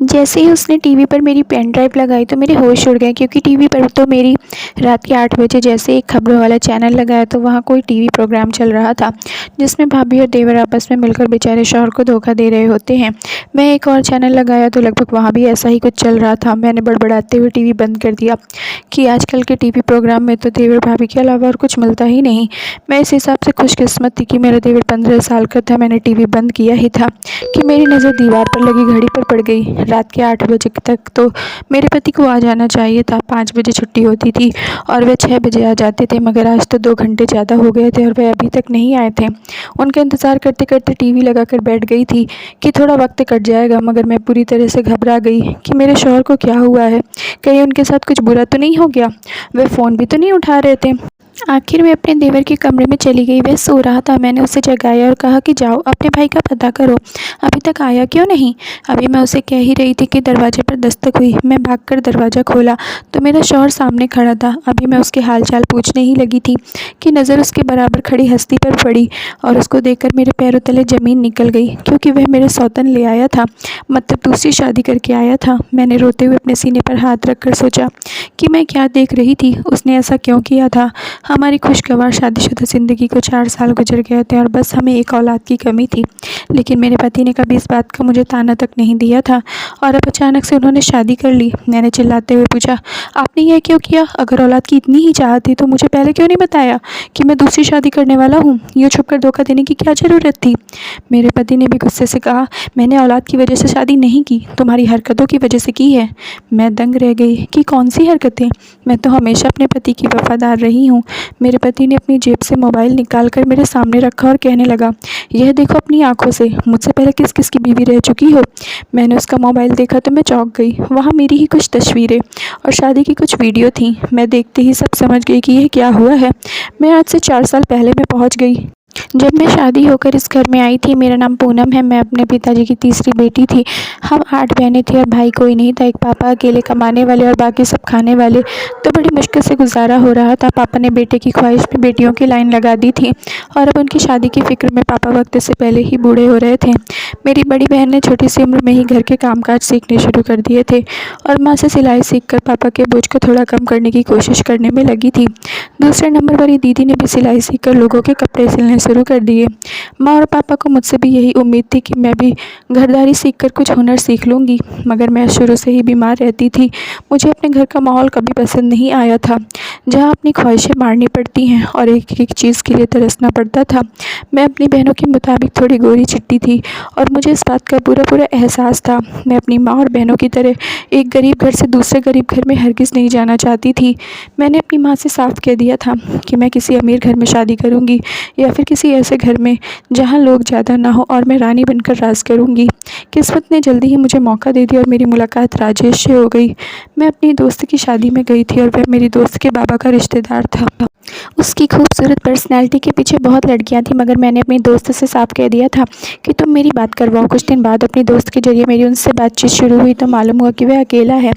जैसे ही उसने टीवी पर मेरी पेन ड्राइव लगाई तो मेरे होश उड़ गए, क्योंकि टीवी पर तो मेरी रात के 8 बजे जैसे एक खबरों वाला चैनल लगाया तो वहाँ कोई टीवी प्रोग्राम चल रहा था जिसमें भाभी और देवर आपस में मिलकर बेचारे शौहर को धोखा दे रहे होते हैं। मैं एक और चैनल लगाया तो लगभग वहाँ भी ऐसा ही कुछ चल रहा था। मैंने बड़बड़ाते हुए टीवी बंद कर दिया कि आजकल के टीवी प्रोग्राम में तो देवर भाभी के अलावा और कुछ मिलता ही नहीं। मैं इस हिसाब से खुशकिस्मत थी कि मेरा देवर 15 साल का था। मैंने टीवी बंद किया ही था कि मेरी नज़र दीवार पर लगी घड़ी पर पड़ गई। रात के 8 बजे तक तो मेरे पति को आ जाना चाहिए था। 5 बजे छुट्टी होती थी और वे 6 बजे आ जाते थे, मगर आज तो 2 घंटे ज़्यादा हो गए थे और वे अभी तक नहीं आए थे। उनका इंतज़ार करते करते टीवी लगाकर बैठ गई थी कि थोड़ा वक्त कट जाएगा, मगर मैं पूरी तरह से घबरा गई कि मेरे शौहर को क्या हुआ है, कहीं उनके साथ कुछ बुरा तो नहीं हो गया। वे फ़ोन भी तो नहीं उठा रहे थे। आखिर मैं अपने देवर के कमरे में चली गई। वह सो रहा था। मैंने उसे जगाया और कहा कि जाओ अपने भाई का पता करो, अभी तक आया क्यों नहीं। अभी मैं उसे कह ही रही थी कि दरवाजे पर दस्तक हुई। मैं भागकर दरवाज़ा खोला तो मेरा शौहर सामने खड़ा था। अभी मैं उसके हालचाल पूछने ही लगी थी कि नज़र उसके बराबर खड़ी हस्ती पर पड़ी और उसको देखकर मेरे पैरों तले ज़मीन निकल गई, क्योंकि वह मेरे सौतन ले आया था, मतलब दूसरी शादी करके आया था। मैंने रोते हुए अपने सीने पर हाथ रखकर सोचा कि मैं क्या देख रही थी, उसने ऐसा क्यों किया था। हमारी खुशगवार शादीशुदा ज़िंदगी को 4 साल गुजर गए थे और बस हमें एक औलाद की कमी थी, लेकिन मेरे पति ने कभी इस बात का मुझे ताना तक नहीं दिया था और अब अचानक से उन्होंने शादी कर ली। मैंने चिल्लाते हुए पूछा, आपने यह क्यों किया? अगर औलाद की इतनी ही चाहत थी तो मुझे पहले क्यों नहीं बताया कि मैं दूसरी शादी करने वाला हूँ? यूँ छुपकर धोखा देने की क्या ज़रूरत थी? मेरे पति ने भी गुस्से से कहा, मैंने औलाद की वजह से शादी नहीं की, तुम्हारी हरकतों की वजह से की है। मैं दंग रह गई कि कौन सी हरकतें? मैं तो हमेशा अपने पति की वफादार रही हूँ। मेरे पति ने अपनी जेब से मोबाइल निकालकर मेरे सामने रखा और कहने लगा, यह देखो अपनी आंखों से, मुझसे पहले किस किस की बीवी रह चुकी हो। मैंने उसका मोबाइल देखा तो मैं चौंक गई। वहाँ मेरी ही कुछ तस्वीरें और शादी की कुछ वीडियो थीं। मैं देखते ही सब समझ गई कि यह क्या हुआ है। मैं आज से 4 साल पहले मैं पहुँच गई, जब मैं शादी होकर इस घर में आई थी। मेरा नाम पूनम है। मैं अपने पिताजी की तीसरी बेटी थी। हम 8 बहनें थी और भाई कोई नहीं था। एक पापा अकेले कमाने वाले और बाकी सब खाने वाले। तो बड़ी मुश्किल से गुजारा हो रहा था। पापा ने बेटे की ख्वाहिश में बेटियों की लाइन लगा दी थी और अब उनकी शादी की फिक्र में पापा वक्त से पहले ही बूढ़े हो रहे थे। मेरी बड़ी बहन ने छोटी सी उम्र में ही घर के कामकाज सीखने शुरू कर दिए थे और माँ से सिलाई सीखकर पापा के बोझ को थोड़ा कम करने की कोशिश करने में लगी थी। दूसरे नंबर वाली दीदी ने भी सिलाई सीखकर लोगों के कपड़े सिलने शुरू कर दिए। माँ और पापा को मुझसे भी यही उम्मीद थी कि मैं भी घरदारी सीखकर कुछ हुनर सीख लूँगी, मगर मैं शुरू से ही बीमार रहती थी। मुझे अपने घर का माहौल कभी पसंद नहीं आया था, जहाँ अपनी ख्वाहिशें मारनी पड़ती हैं और एक एक चीज़ के लिए तरसना पड़ता था। मैं अपनी बहनों के मुताबिक थोड़ी गोरी चिट्टी थी और मुझे इस बात का पूरा पूरा एहसास था। मैं अपनी माँ और बहनों की तरह एक गरीब घर से दूसरे गरीब घर में हरगिज़ नहीं जाना चाहती थी। मैंने अपनी माँ से साफ कह दिया था कि मैं किसी अमीर घर में शादी करूँगी या फिर किसी ऐसे घर में जहाँ लोग ज़्यादा ना हो और मैं रानी बनकर राज करूँगी। किस्मत ने जल्दी ही मुझे मौका दे दिया और मेरी मुलाकात राजेश से हो गई। मैं अपनी दोस्त की शादी में गई थी और वह मेरी दोस्त के बाबा का रिश्तेदार था। उसकी खूबसूरत पर्सनैलिटी के पीछे बहुत लड़कियां थीं, मगर मैंने अपनी दोस्त से साफ कह दिया था कि तुम मेरी बात करवाओ। कुछ दिन बाद अपनी दोस्त के जरिए मेरी उनसे बातचीत शुरू हुई तो मालूम हुआ कि वह अकेला है,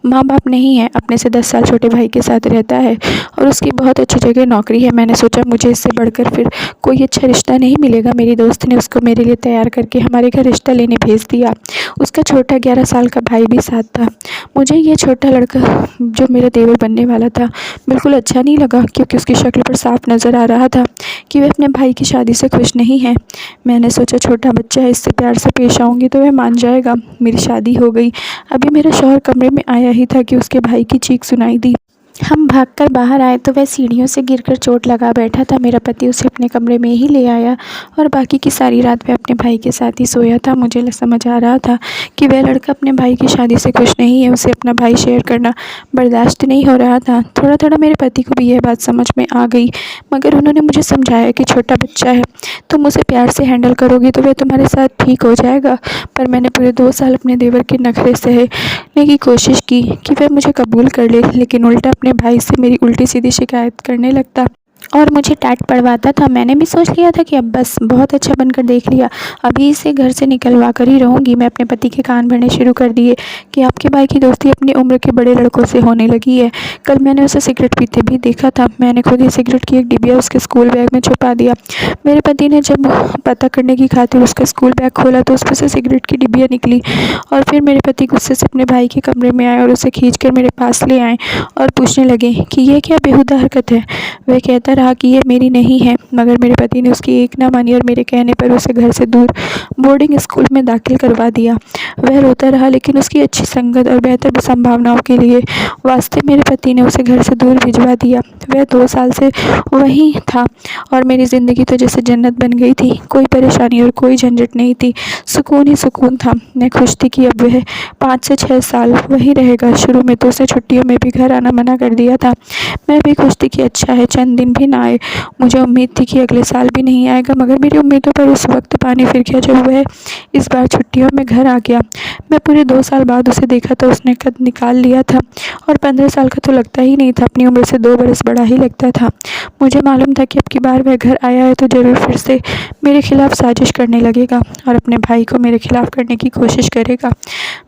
माँ बाप नहीं है, अपने से 10 साल छोटे भाई के साथ रहता है और उसकी बहुत अच्छी जगह नौकरी है। मैंने सोचा मुझे इससे बढ़कर फिर कोई अच्छा रिश्ता नहीं मिलेगा। मेरी दोस्त ने उसको मेरे लिए तैयार करके हमारे घर रिश्ता लेने भेज दिया। उसका छोटा 11 साल का भाई भी साथ था। मुझे ये छोटा लड़का जो मेरा देवर बनने वाला था बिल्कुल अच्छा नहीं लगा, क्योंकि उसकी शक्ल पर साफ नज़र आ रहा था कि वह अपने भाई की शादी से खुश नहीं है। मैंने सोचा छोटा बच्चा है, इससे प्यार से पेश आऊँगी तो वह मान जाएगा। मेरी शादी हो गई। अभी मेरा शौहर कमरे में आया ही था कि उसके भाई की चीख सुनाई दी। हम भागकर बाहर आए तो वह सीढ़ियों से गिरकर चोट लगा बैठा था। मेरा पति उसे अपने कमरे में ही ले आया और बाकी की सारी रात वह अपने भाई के साथ ही सोया था। मुझे समझ आ रहा था कि वह लड़का अपने भाई की शादी से खुश नहीं है, उसे अपना भाई शेयर करना बर्दाश्त नहीं हो रहा था। थोड़ा थोड़ा मेरे पति को भी यह बात समझ में आ गई, मगर उन्होंने मुझे समझाया कि छोटा बच्चा है, तुम उसे प्यार से हैंडल करोगी तो वह तुम्हारे साथ ठीक हो जाएगा। पर मैंने पूरे 2 साल अपने देवर के नखरे सहने की कोशिश की कि वह मुझे कबूल कर ले, लेकिन उल्टा अपने भाई से मेरी उल्टी सीधी शिकायत करने लगता और मुझे डांट पड़वाता था। मैंने भी सोच लिया था कि अब बस बहुत अच्छा बनकर देख लिया, अभी इसे घर से निकलवा कर ही रहूँगी। मैं अपने पति के कान भरने शुरू कर दिए कि आपके भाई की दोस्ती अपनी उम्र के बड़े लड़कों से होने लगी है। कल मैंने उसे सिगरेट पीते भी देखा था। मैंने खुद ही सिगरेट की एक डिबिया उसके स्कूल बैग में छुपा दिया। मेरे पति ने जब पता करने की खातिर उसका स्कूल बैग खोला तो उसमें से सिगरेट की डिबिया निकली। और फिर मेरे पति गुस्से से अपने भाई के कमरे में आए और उसे खींचकर मेरे पास ले आए और पूछने लगे कि ये क्या बेहुदा हरकत है। वह कहता रहा कि ये मेरी नहीं है, मगर मेरे पति ने उसकी एक ना मानी और मेरे कहने पर उसे घर से दूर बोर्डिंग स्कूल में दाखिल करवा दिया। वह रोता रहा, लेकिन उसकी अच्छी संगत और बेहतर संभावनाओं के लिए वास्ते मेरे पति ने उसे घर से दूर भिजवा दिया। वह 2 साल से वहीं था और मेरी ज़िंदगी तो जैसे जन्नत बन गई थी। कोई परेशानी और कोई झंझट नहीं थी, सुकून ही सुकून था। मैं खुश थी कि अब वह 5 से 6 साल वहीं रहेगा। शुरू में तो उसे छुट्टियों में भी घर आना मना कर दिया था। मैं भी खुश थी कि अच्छा है, चंद दिन भी ना आए। मुझे उम्मीद थी कि अगले साल भी नहीं आएगा, मगर मेरी उम्मीदों पर उस वक्त पानी फिर गया जब वह इस बार छुट्टियों में घर आ गया। मैं पूरे 2 साल बाद उसे देखा तो उसने कद निकाल लिया था और 15 साल का तो लगता ही नहीं था, अपनी उम्र से 2 बरस बड़ा ही लगता था। मुझे मालूम था कि अब की बार वह घर आया है तो ज़रूर फिर से मेरे खिलाफ साजिश करने लगेगा और अपने भाई को मेरे खिलाफ करने की कोशिश करेगा।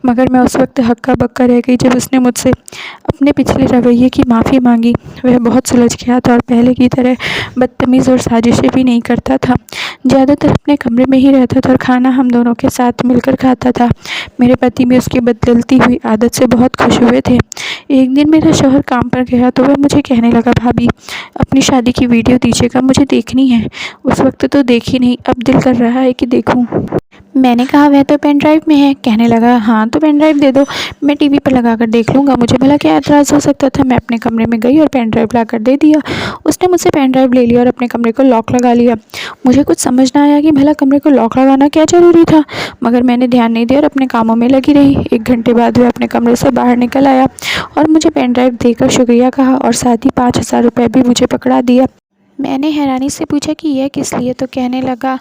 मगर मैं उस वक्त हक्का बक्का रह गई जब उसने मुझसे अपने पिछले रवैये की माफ़ी मांगी। वह बहुत सुलझ गया था और पहले की तरह बदतमीज़ और साजिशें भी नहीं करता था। ज़्यादातर अपने कमरे में ही रहता था और खाना हम दोनों के साथ मिलकर खाता था। मेरे पति भी उसकी बदलती हुई आदत से बहुत खुश हुए थे। एक दिन मेरा शौहर काम पर गया तो वह मुझे कहने लगा, भाभी अपनी शादी की वीडियो दीजिएगा, मुझे देखनी है। उस वक्त तो देखी नहीं, अब दिल कर रहा है कि देखूं। मैंने कहा वह तो पेन ड्राइव में है। कहने लगा हाँ तो पेन ड्राइव दे दो, मैं टीवी पर लगा कर देख लूँगा। मुझे भला क्या एतराज़ हो सकता था। मैं अपने कमरे में गई और पेन ड्राइव ला कर दे दिया। उसने मुझसे पेन ड्राइव ले लिया और अपने कमरे को लॉक लगा लिया। मुझे कुछ समझ ना आया कि भला कमरे को लॉक लगाना क्या ज़रूरी था, मगर मैंने ध्यान नहीं दिया और अपने कामों में लगी रही। 1 घंटे बाद वह अपने कमरे से बाहर निकल आया और मुझे पेन ड्राइव देकर शुक्रिया कहा और साथ ही 5,000 रुपये भी मुझे पकड़ा दिया। मैंने हैरानी से पूछा कि यह किस लिए, तो कहने लगा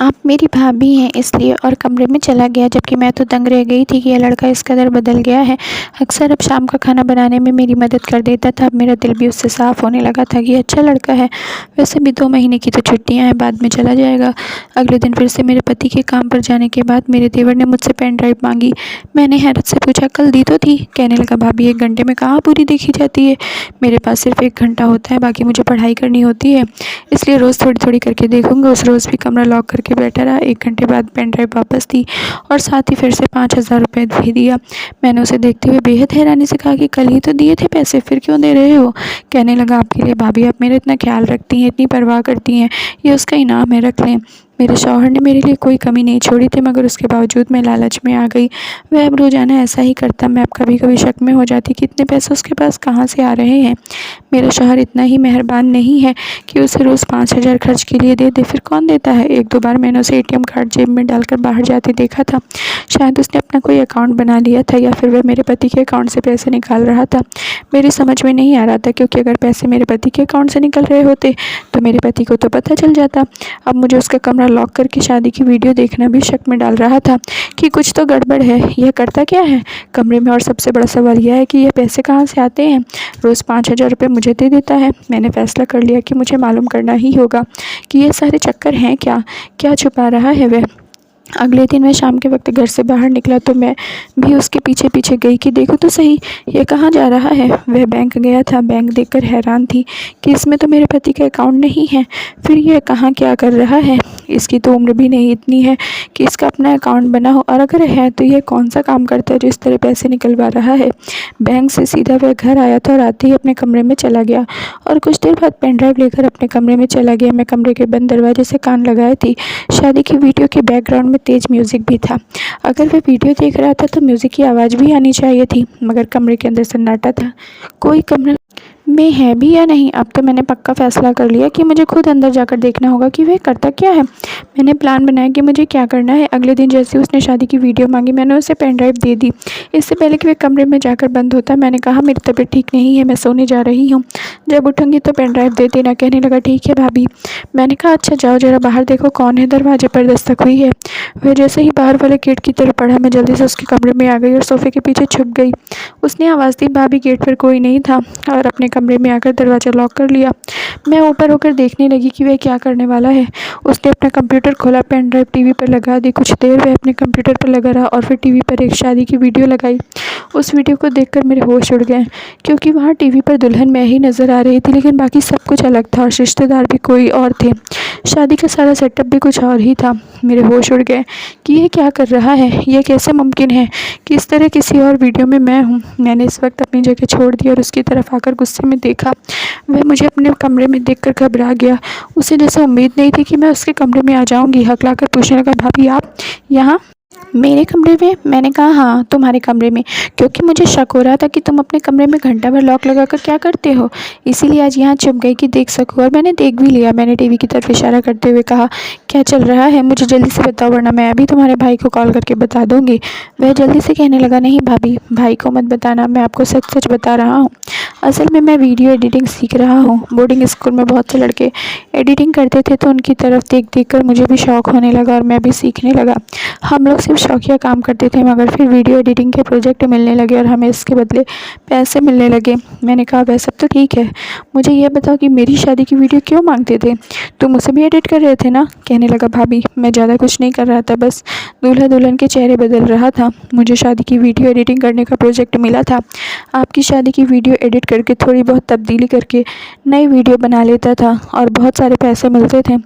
आप मेरी भाभी हैं इसलिए, और कमरे में चला गया। जबकि मैं तो दंग रह गई थी कि यह लड़का इस कदर बदल गया है। अक्सर अब शाम का खाना बनाने में मेरी मदद कर देता था। अब मेरा दिल भी उससे साफ़ होने लगा था कि अच्छा लड़का है। वैसे भी 2 महीने की तो छुट्टियां हैं, बाद में चला जाएगा। अगले दिन फिर से मेरे पति के काम पर जाने के बाद मेरे देवर ने मुझसे पेन ड्राइव मांगी। मैंने हैरत से पूछा कल दी तो थी। कहने लगा भाभी 1 घंटे में कहाँ पूरी देखी जाती है, मेरे पास सिर्फ 1 घंटा होता है, बाकी मुझे पढ़ाई करनी होती है, इसलिए रोज़ थोड़ी थोड़ी करके देखूँगा। उस रोज़ भी कमरा लॉक करके बैठा रहा। 1 घंटे बाद पेन ड्राइव वापस दी और साथ ही फिर से 5,000 रुपये भी दिया। मैंने उसे देखते हुए बेहद हैरानी से कहा कि कल ही तो दिए थे पैसे, फिर क्यों दे रहे हो। कहने लगा आपके लिए भाभी, आप मेरा इतना ख्याल रखती हैं, इतनी परवाह करती हैं, ये उसका इनाम है, रख लें। मेरे शौहर ने मेरे लिए कोई कमी नहीं छोड़ी थी, मगर उसके बावजूद मैं लालच में आ गई। वह अब रोज़ाना ऐसा ही करता। मैं अब कभी कभी शक में हो जाती कि इतने पैसे उसके पास कहाँ से आ रहे हैं। मेरा शौहर इतना ही मेहरबान नहीं है कि उसे रोज़ 5,000 खर्च के लिए दे दे, फिर कौन देता है। 1-2 बार मैंने उसे ATM कार्ड जेब में डालकर बाहर जाते देखा था। शायद उसने अपना कोई अकाउंट बना लिया था या फिर वह मेरे पति के अकाउंट से पैसे निकाल रहा था। मेरी समझ में नहीं आ रहा था, क्योंकि अगर पैसे मेरे पति के अकाउंट से निकल रहे होते तो मेरे पति को तो पता चल जाता। अब मुझे उसका कमरा लॉक करके शादी की वीडियो देखना भी शक में डाल रहा था कि कुछ तो गड़बड़ है। यह करता क्या है कमरे में, और सबसे बड़ा सवाल यह है कि यह पैसे कहाँ से आते हैं। रोज़ 5,000 रुपये मुझे दे देता है। मैंने फैसला कर लिया कि मुझे मालूम करना ही होगा कि ये सारे चक्कर हैं क्या, क्या छुपा रहा है वह। अगले दिन मैं शाम के वक्त घर से बाहर निकला तो मैं भी उसके पीछे पीछे गई कि देखो तो सही ये कहाँ जा रहा है। वह बैंक गया था। बैंक देखकर हैरान थी कि इसमें तो मेरे पति का अकाउंट नहीं है, फिर यह कहाँ क्या कर रहा है। इसकी तो उम्र भी नहीं इतनी है कि इसका अपना अकाउंट बना हो, और अगर है तो यह कौन सा काम करता है जो इस तरह पैसे निकलवा रहा है। बैंक से सीधा वह घर आया था और आते ही अपने कमरे में चला गया और कुछ देर बाद पेन ड्राइव लेकर अपने कमरे में चला गया। मैं कमरे के बंद दरवाजे से कान लगाए थी। शादी की वीडियो के बैकग्राउंड में तेज़ म्यूज़िक भी था। अगर वह वीडियो देख रहा था तो म्यूज़िक की आवाज़ भी आनी चाहिए थी, मगर कमरे के अंदर सन्नाटा था। कोई कमरे में है भी या नहीं। अब तो मैंने पक्का फैसला कर लिया कि मुझे खुद अंदर जाकर देखना होगा कि वह करता क्या है। मैंने प्लान बनाया कि मुझे क्या करना है। अगले दिन जैसे उसने शादी की वीडियो मांगी, मैंने उसे पेन ड्राइव दे दी। इससे पहले कि वह कमरे में जाकर बंद होता, मैंने कहा मेरी तबीयत ठीक नहीं है, मैं सोने जा रही हूँ, जब उठूँगी तो पेन ड्राइव दे देना। कहने लगा ठीक है भाभी। मैंने कहा अच्छा जाओ ज़रा बाहर देखो कौन है। दरवाजे पर दस्तक हुई है। वह जैसे ही बाहर वाले गेट की तरफ बढ़ा, मैं जल्दी से उसके कमरे में आ गई और सोफ़े के पीछे छुप गई। उसने आवाज़ दी, भाभी गेट पर कोई नहीं था और अपने कमरे में आकर दरवाज़ा लॉक कर लिया। मैं ऊपर होकर देखने लगी कि वह क्या करने वाला है। उसने अपना कंप्यूटर खोला, पेन ड्राइव टीवी पर लगा दी। कुछ देर वह अपने कंप्यूटर पर लगा रहा और फिर टीवी पर एक शादी की वीडियो लगाई। उस वीडियो को देखकर मेरे होश उड़ गए, क्योंकि वहाँ टीवी पर दुल्हन मैं ही नज़र आ रही थी, लेकिन बाकी सब कुछ अलग था और रिश्तेदार भी कोई और थे। शादी का सारा सेटअप भी कुछ और ही था। मेरे होश उड़ गए कि यह क्या कर रहा है, यह कैसे मुमकिन है कि इस तरह किसी और वीडियो में मैं हूँ। मैंने इस वक्त अपनी जगह छोड़ दी और उसकी तरफ आकर गुस्से में देखा। वह मुझे अपने कमरे में देखकर घबरा गया। उसे जैसे उम्मीद नहीं थी कि मैं उसके कमरे में आ जाऊँगी। हकलाकर पूछने लगा, भाभी आप यहाँ मेरे कमरे में? मैंने कहा हाँ, तुम्हारे कमरे में, क्योंकि मुझे शक हो रहा था कि तुम अपने कमरे में घंटा भर लॉक लगाकर क्या करते हो, इसीलिए आज यहाँ छुप गई कि देख सकूँ। और मैंने देख भी लिया। मैंने टीवी की तरफ इशारा करते हुए कहा, क्या चल रहा है, मुझे जल्दी से बताओ, वरना मैं अभी तुम्हारे भाई को कॉल करके बता दूँगी। वह जल्दी से कहने लगा, नहीं भाभी, भाई को मत बताना, मैं आपको सच सच बता रहा हूँ। असल में मैं वीडियो एडिटिंग सीख रहा हूँ। बोर्डिंग स्कूल में बहुत से लड़के एडिटिंग करते थे, तो उनकी तरफ देख देख कर मुझे भी शौक़ होने लगा और मैं भी सीखने लगा। हम लोग सिर्फ शौकिया काम करते थे, मगर फिर वीडियो एडिटिंग के प्रोजेक्ट मिलने लगे और हमें इसके बदले पैसे मिलने लगे। मैंने कहा, वह सब तो ठीक है, मुझे यह बताओ कि मेरी शादी की वीडियो क्यों मांगते थे? तुम उसे भी एडिट कर रहे थे ना? कहने लगा, भाभी मैं ज़्यादा कुछ नहीं कर रहा था, बस दूल्हा दुल्हन के चेहरे बदल रहा था। मुझे शादी की वीडियो एडिटिंग करने का प्रोजेक्ट मिला था। आपकी शादी की वीडियो एडिट करके थोड़ी बहुत तब्दीली करके नई वीडियो बना लेता था और बहुत सारे पैसे मिलते थे,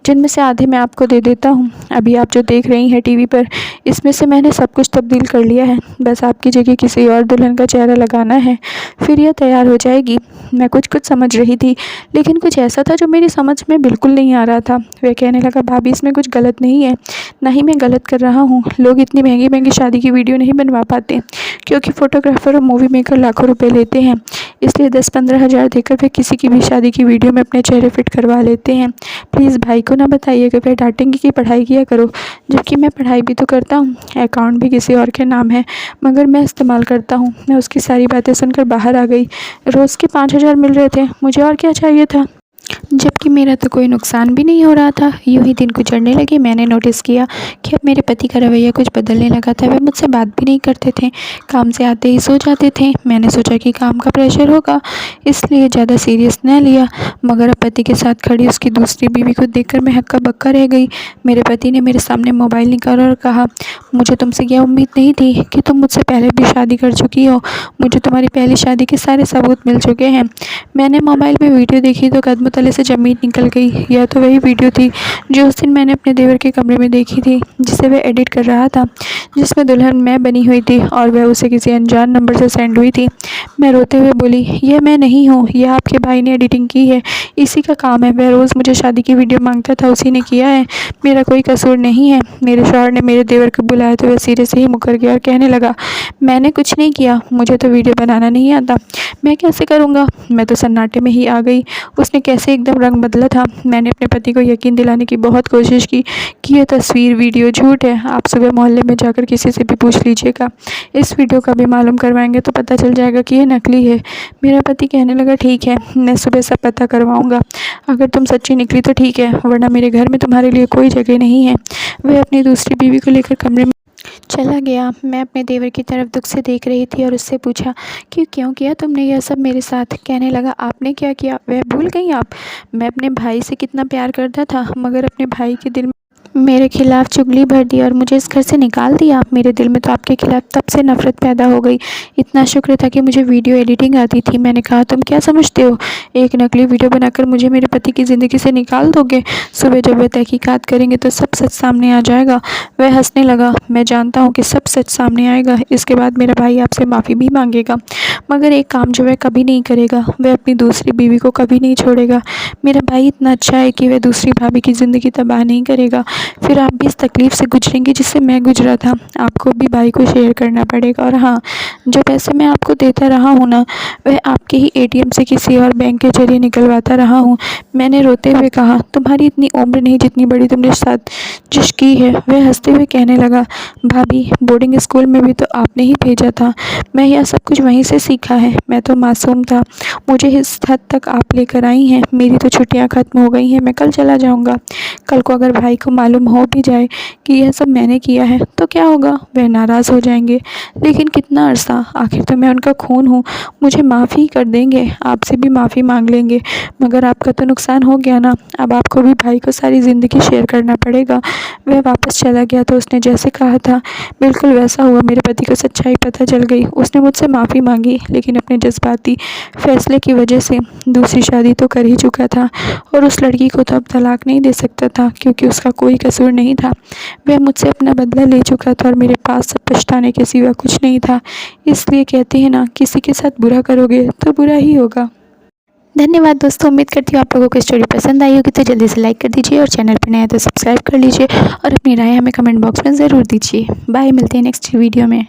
जिनमें से आधे मैं आपको दे देता हूँ। अभी आप जो देख रही हैं टीवी पर, इसमें से मैंने सब कुछ तब्दील कर लिया है। बस आपकी जगह किसी और दुल्हन का चेहरा लगाना है, फिर यह तैयार हो जाएगी। मैं कुछ कुछ समझ रही थी, लेकिन कुछ ऐसा था जो मेरी समझ में बिल्कुल नहीं आ रहा था। वह कहने लगा, भाभी इसमें कुछ गलत नहीं है, ना ही मैं गलत कर रहा हूँ। लोग इतनी महंगी महंगी शादी की वीडियो नहीं बनवा पाते, क्योंकि फ़ोटोग्राफ़र और मूवी मेकर लाखों रुपए लेते हैं। इसलिए 10-15 हज़ार देकर वे किसी की भी शादी की वीडियो में अपने चेहरे फिट करवा लेते हैं। प्लीज़ भाई को ना बताइएगा, वे डांटेंगे कि पढ़ाई किया करो, जबकि मैं पढ़ाई भी तो करता हूँ। अकाउंट भी किसी और के नाम है, मगर मैं इस्तेमाल करता हूँ। मैं उसकी सारी बातें सुनकर बाहर आ गई। रोज़ के 5,000 मिल रहे थे, मुझे और क्या चाहिए था, जबकि मेरा तो कोई नुकसान भी नहीं हो रहा था। यूं ही दिन गुजरने लगे। मैंने नोटिस किया कि अब मेरे पति का रवैया कुछ बदलने लगा था। वे मुझसे बात भी नहीं करते थे, काम से आते ही सो जाते थे। मैंने सोचा कि काम का प्रेशर होगा, इसलिए ज़्यादा सीरियस न लिया, मगर अब पति के साथ खड़ी उसकी दूसरी बीवी को देखकर मैं हक्का बक्का रह गई। मेरे पति ने मेरे सामने मोबाइल निकाला और कहा, मुझे तुमसे यह उम्मीद नहीं थी कि तुम मुझसे पहले भी शादी कर चुकी हो। मुझे तुम्हारी पहली शादी के सारे सबूत मिल चुके हैं। मैंने मोबाइल में वीडियो देखी तो कदमों तले से ज़मीन निकल गई। यह तो वही वीडियो थी जो उस दिन मैंने अपने देवर के कमरे में देखी थी, जिसे वह एडिट कर रहा था, जिसमें दुल्हन मैं बनी हुई थी और वह उसे किसी अनजान नंबर से सेंड हुई थी। मैं रोते हुए बोली, यह मैं नहीं हूँ, यह आपके भाई ने एडिटिंग की है, इसी का काम है। वह रोज़ मुझे शादी की वीडियो मांगता था, उसी ने किया है, मेरा कोई कसूर नहीं है। मेरे शौहर ने मेरे देवर को बुलाया तो वह सिरे से ही मुकर गया और कहने लगा, मैंने कुछ नहीं किया, मुझे तो वीडियो बनाना नहीं आता, मैं कैसे करूँगा। मैं तो सन्नाटे में ही आ गई। उसने कैसे एकदम रंग बदला था। मैंने अपने पति को यकीन दिलाने की बहुत कोशिश की कि यह तस्वीर वीडियो झूठ है। आप सुबह मोहल्ले में जाकर किसी से भी पूछ लीजिएगा, इस वीडियो का भी मालूम करवाएंगे तो पता चल जाएगा कि यह नकली है। मेरा पति कहने लगा, ठीक है, मैं सुबह सब पता करवाऊँगा, अगर तुम सच्ची निकली तो ठीक है, वरना मेरे घर में तुम्हारे लिए कोई जगह नहीं है। वह अपनी दूसरी बीवी को लेकर कमरे में चला गया। मैं अपने देवर की तरफ दुख से देख रही थी और उससे पूछा कि क्यों किया तुमने यह सब मेरे साथ। कहने लगा, आपने क्या किया, वह भूल गई आप? मैं अपने भाई से कितना प्यार करता था, मगर अपने भाई के दिल में मेरे खिलाफ़ चुगली भर दी और मुझे इस घर से निकाल दिया आप। मेरे दिल में तो आपके खिलाफ़ तब से नफ़रत पैदा हो गई। इतना शुक्र था कि मुझे वीडियो एडिटिंग आती थी। मैंने कहा, तुम क्या समझते हो, एक नकली वीडियो बनाकर मुझे मेरे पति की ज़िंदगी से निकाल दोगे? सुबह जब वह तहकीकात करेंगे तो सब सच सामने आ जाएगा। वह हंसने लगा। मैं जानता हूँ कि सब सच सामने आएगा, इसके बाद मेरा भाई आपसे माफ़ी भी मांगेगा, मगर एक काम जो वह कभी नहीं करेगा, वह अपनी दूसरी बीवी को कभी नहीं छोड़ेगा। मेरा भाई इतना अच्छा है कि वह दूसरी भाभी की ज़िंदगी तबाह नहीं करेगा। फिर आप भी इस तकलीफ़ से गुजरेंगे जिससे मैं गुजरा था। आपको भी भाई को शेयर करना पड़ेगा। और हाँ, जो पैसे मैं आपको देता रहा हूँ ना, वह आपके ही एटीएम से किसी और बैंक के जरिए निकलवाता रहा हूँ। मैंने रोते हुए कहा, तुम्हारी इतनी उम्र नहीं जितनी बड़ी तुमने साजिश की है। वह हंसते हुए कहने लगा, भाभी बोर्डिंग स्कूल में भी तो आपने ही भेजा था, मैं यह सब कुछ वहीं से सीखा है। मैं तो मासूम था, मुझे इस हद तक आप लेकर आई हैं। मेरी तो छुट्टियाँ ख़त्म हो गई हैं, मैं कल चला जाऊँगा। कल को अगर भाई को मालूम मालूम हो भी जाए कि यह सब मैंने किया है तो क्या होगा, वह नाराज़ हो जाएंगे। लेकिन कितना अरसा, आखिर तो मैं उनका खून हूँ, मुझे माफ़ी कर देंगे, आपसे भी माफ़ी मांग लेंगे। मगर आपका तो नुकसान हो गया ना, अब आपको भी भाई को सारी ज़िंदगी शेयर करना पड़ेगा। वह वापस चला गया तो उसने जैसे कहा था बिल्कुल वैसा हुआ। मेरे पति को सच्चाई पता चल गई। उसने मुझसे माफ़ी मांगी, लेकिन अपने जज्बाती फैसले की वजह से दूसरी शादी तो कर ही चुका था और उस लड़की को तो अब तलाक नहीं दे सकता था, क्योंकि उसका कोई कसूर नहीं था। वह मुझसे अपना बदला ले चुका था और मेरे पास सब पछताने के सिवा कुछ नहीं था। इसलिए कहते हैं ना, किसी के साथ बुरा करोगे तो बुरा ही होगा। धन्यवाद दोस्तों, उम्मीद करती हूँ आप लोगों को स्टोरी पसंद आई होगी, तो जल्दी से लाइक कर दीजिए और चैनल पर नया है तो सब्सक्राइब कर लीजिए और अपनी राय हमें कमेंट बॉक्स में ज़रूर दीजिए। बाय, मिलते हैं नेक्स्ट वीडियो में।